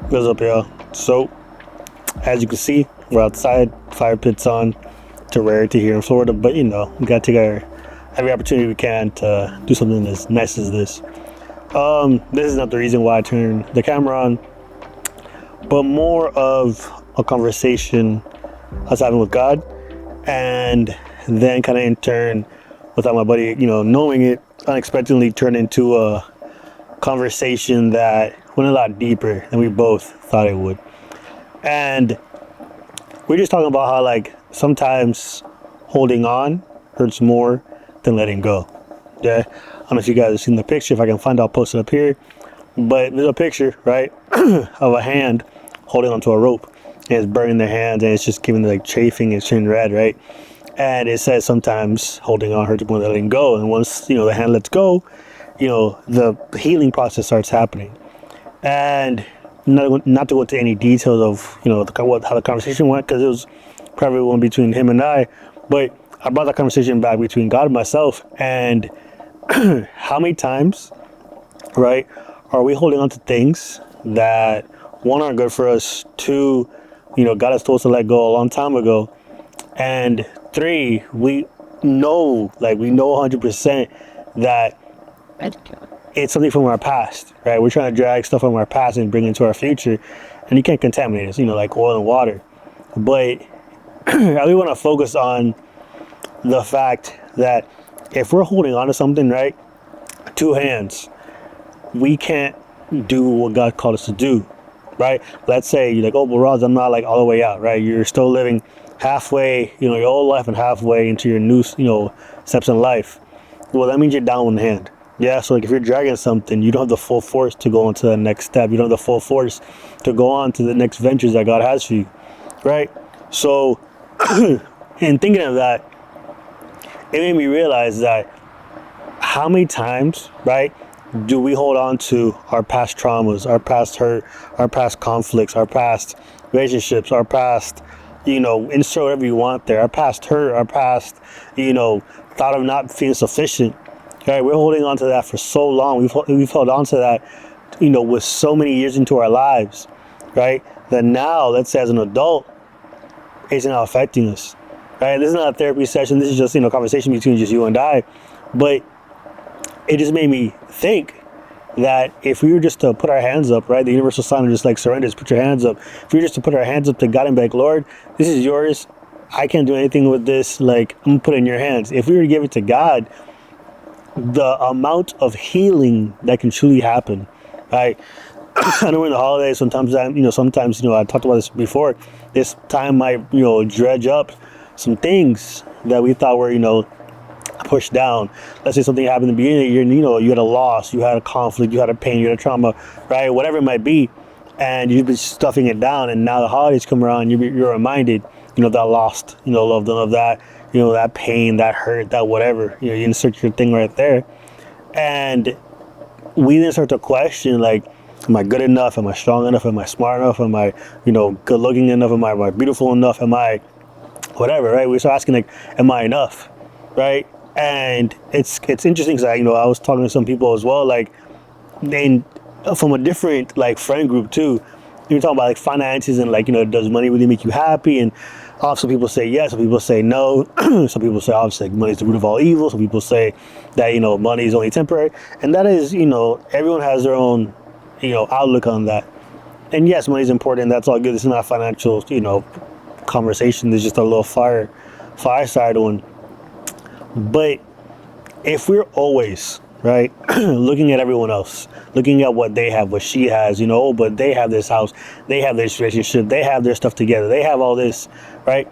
What's up, y'all? So, as you can see, we're outside, fire pit's on. It's a rarity here in Florida, but we gotta take every opportunity we can to do something as nice as this. This is not the reason why I turned the camera on, but more of a conversation I was having with God, and then kind of in turn, without my buddy, knowing it, unexpectedly turned into a conversation that went a lot deeper than we both thought it would. And we're just talking about how, like, sometimes holding on hurts more than letting go. Yeah, I don't know if you guys have seen the picture. If I can find it, I'll post it up here. But there's a picture, right, of a hand holding onto a rope, and it's burning their hands, and it's just giving like chafing and turning red, right? And it says sometimes holding on hurts more than letting go. And once the hand lets go, the healing process starts happening. And not to go into any details of how the conversation went, because it was probably one between him and I, but I brought that conversation back between God and myself. And how many times, right, are we holding on to things that, one, aren't good for us, two, God has told us to let go a long time ago, and three, we know 100% that it's something from our past, right? We're trying to drag stuff from our past and bring it into our future, and you can't contaminate it, like oil and water. But I really want to focus on the fact that if we're holding on to something, right, two hands, we can't do what God called us to do, right? Let's say you're like, oh, well, Rodz, I'm not like all the way out, right? You're still living halfway, your old life and halfway into your new, steps in life. Well, that means you're down one hand. Yeah, so like if you're dragging something, you don't have the full force to go on to the next step. You don't have the full force to go on to the next ventures that God has for you, right? So, in thinking of that, it made me realize that how many times, right, do we hold on to our past traumas, our past hurt, our past conflicts, our past relationships, our past, insert whatever you want there, our past hurt, our past, thought of not feeling sufficient. Right, we're holding on to that for so long. We've held on to that, with so many years into our lives, right? That now, let's say as an adult, it's now affecting us, right? This is not a therapy session. This is just a conversation between just you and I. But it just made me think that if we were just to put our hands up, right? The universal sign of just like surrender is put your hands up. If we were just to put our hands up to God and be like, Lord, this is yours. I can't do anything with this. Like, I'm gonna put it in your hands. If we were to give it to God, the amount of healing that can truly happen, right? I know in the holidays, sometimes I talked about this before. This time might, dredge up some things that we thought were, pushed down. Let's say something happened in the beginning of the year, you had a loss, you had a conflict, you had a pain, you had a trauma, right? Whatever it might be, and you've been stuffing it down, and now the holidays come around, you're reminded, that lost, loved one of that, that pain, that hurt, that whatever, you insert your thing right there. And we then start to question, like, am I good enough? Am I strong enough? Am I smart enough? Am I, good looking enough? Am I beautiful enough? Am I whatever, right? We start asking, like, am I enough, right? And it's interesting because I was talking to some people as well, like, from a different, like, friend group too. You're talking about, like, finances and, like, does money really make you happy? And some people say yes, some people say no. Some people say, obviously, money is the root of all evil. Some people say that, money is only temporary. And that is, everyone has their own, outlook on that. And yes, money is important. That's all good. This is not a financial, conversation. This is just a little fireside one. But if we're always, right, looking at everyone else, looking at what they have, what she has, but they have this house, they have this relationship, they have their stuff together, they have all this, right?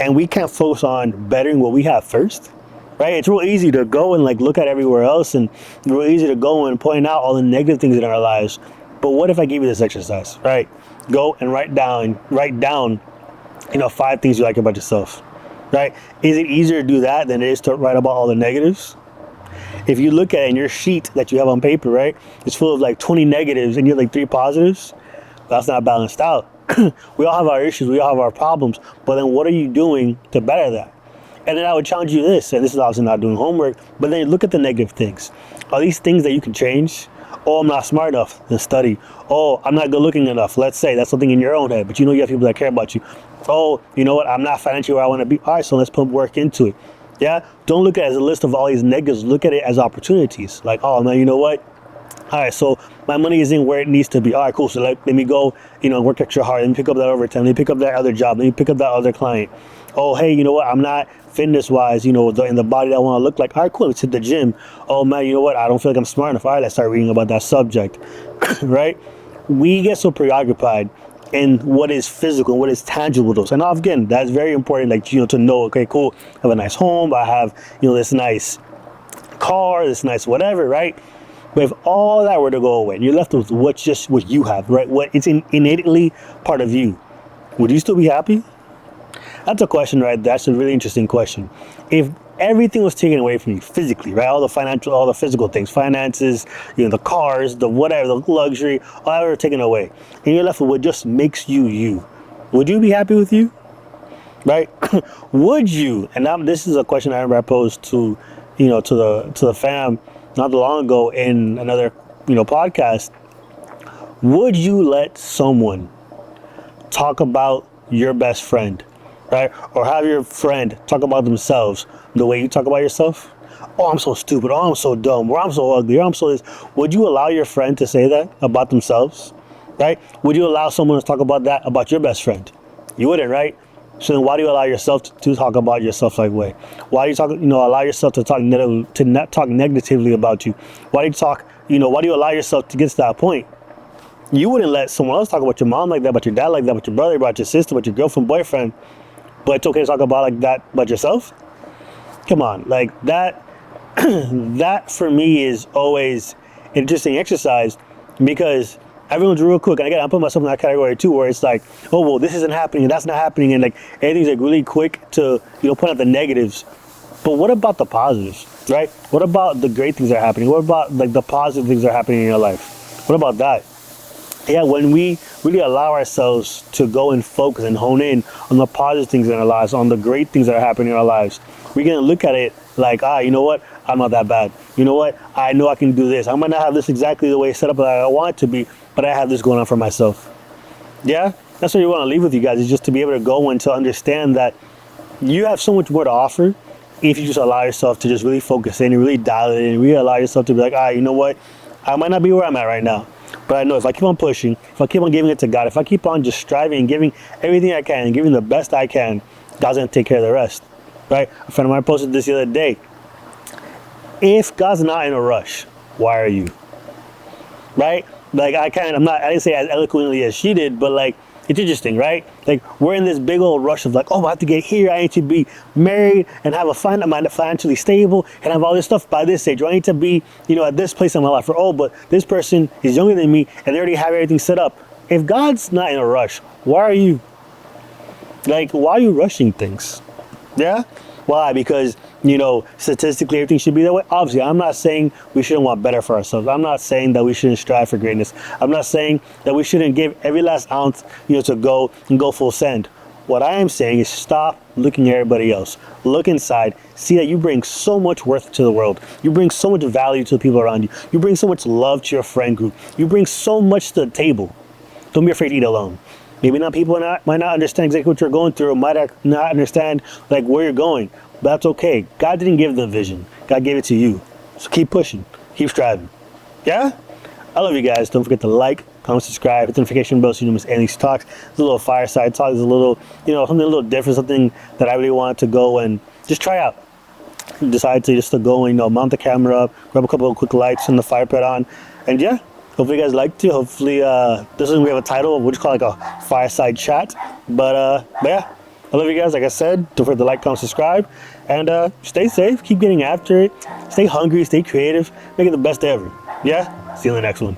And we can't focus on bettering what we have first, right? It's real easy to go and, like, look at everywhere else, and real easy to go and point out all the negative things in our lives. But what if I give you this exercise, right? Go and write down, 5 things you like about yourself, right? Is it easier to do that than it is to write about all the negatives? If you look at it in your sheet that you have on paper, right, it's full of like 20 negatives and you have like 3 positives, that's not balanced out. We all have our issues, we all have our problems, but then what are you doing to better that? And then I would challenge you this, and this is obviously not doing homework, but then look at the negative things. Are these things that you can change? Oh, I'm not smart enough, then study. Oh, I'm not good looking enough. Let's say that's something in your own head, but you know you have people that care about you. Oh, you know what? I'm not financially where I want to be. All right, so let's put work into it. Yeah, don't look at it as a list of all these negatives. Look at it as opportunities. Like, oh man, you know what? All right, so my money isn't where it needs to be. All right, cool. So let me go, work extra hard. Let me pick up that overtime. Let me pick up that other job. Let me pick up that other client. Oh, hey, you know what? I'm not fitness wise, in the body that I want to look like. All right, cool. Let's hit the gym. Oh man, you know what? I don't feel like I'm smart enough. All right, let's start reading about that subject. Right? We get so preoccupied in what is physical and what is tangible to us. And again, that's very important. Like, to know, okay, cool. I have a nice home. I have, this nice car, this nice whatever, right? But if all that were to go away and you're left with what you have, right? What it's innately part of you, would you still be happy? That's a question, right? That's a really interesting question. If everything was taken away from you physically, right? All the physical things, finances, the cars, the whatever, the luxury, all that were taken away. And you're left with what just makes you you. Would you be happy with you? Right? Would you? And this is a question I remember I posed to the fam not too long ago in another, podcast. Would you let someone talk about your best friend, right? Or have your friend talk about themselves the way you talk about yourself? Oh, I'm so stupid. Oh, I'm so dumb. Or I'm so ugly. Or I'm so this. Would you allow your friend to say that about themselves, right? Would you allow someone to talk about that about your best friend? You wouldn't, right? So then why do you allow yourself to talk about yourself that way? Why do you allow yourself to not talk negatively about you? Why do you allow yourself to get to that point? You wouldn't let someone else talk about your mom like that, about your dad like that, about your brother, about your sister, about your girlfriend, boyfriend, but it's okay to talk about like that about yourself? Come on, like that, that for me is always an interesting exercise, because everyone's real quick, and again, I'm putting myself in that category too, where it's like, oh, well, this isn't happening, and that's not happening, and like everything's like really quick to point out the negatives. But what about the positives, right? What about the great things that are happening? What about like the positive things that are happening in your life? What about that? Yeah, when we really allow ourselves to go and focus and hone in on the positive things in our lives, on the great things that are happening in our lives, we're gonna look at it like, you know what? I'm not that bad. You know what? I know I can do this. I might not have this exactly the way it's set up that I want it to be, but I have this going on for myself. Yeah, that's what you want to leave with you guys, is just to be able to go and to understand that you have so much more to offer if you just allow yourself to just really focus in and really dial it in and really allow yourself to be like, you know what? I might not be where I'm at right now, but I know if I keep on pushing, if I keep on giving it to God, if I keep on just striving and giving everything I can and giving the best I can, God's going to take care of the rest, right? A friend of mine posted this the other day. If God's not in a rush, why are you? Right? Like I didn't say as eloquently as she did, but like, it's interesting, right? Like we're in this big old rush of like, oh, I have to get here. I need to be married and have financially stable and have all this stuff by this age. Or I need to be, at this place in my life. Or, oh, but this person is younger than me and they already have everything set up. If God's not in a rush, why are you? Like, why are you rushing things? Yeah? Why? Because, statistically everything should be that way. Obviously, I'm not saying we shouldn't want better for ourselves. I'm not saying that we shouldn't strive for greatness. I'm not saying that we shouldn't give every last ounce, to go full send. What I am saying is stop looking at everybody else. Look inside. See that you bring so much worth to the world. You bring so much value to the people around you. You bring so much love to your friend group. You bring so much to the table. Don't be afraid to eat alone. Maybe people might not understand exactly what you're going through, or might not understand like where you're going, but that's okay. God didn't give them vision. God gave it to you. So keep pushing, keep striving. Yeah? I love you guys. Don't forget to like, comment, subscribe, hit the notification bell so you don't miss any of these talks. It's a little fireside talk. It's a little, something a little different, something that I really wanted to go and just try out. Decided to just go and, mount the camera up, grab a couple of quick lights, and the fire pit on, and yeah. Hopefully you guys liked it. Hopefully this one we have a title. We'll just call it like a fireside chat. But yeah, I love you guys. Like I said, don't forget to like, comment, subscribe, and stay safe. Keep getting after it. Stay hungry. Stay creative. Make it the best day ever. Yeah. See you in the next one.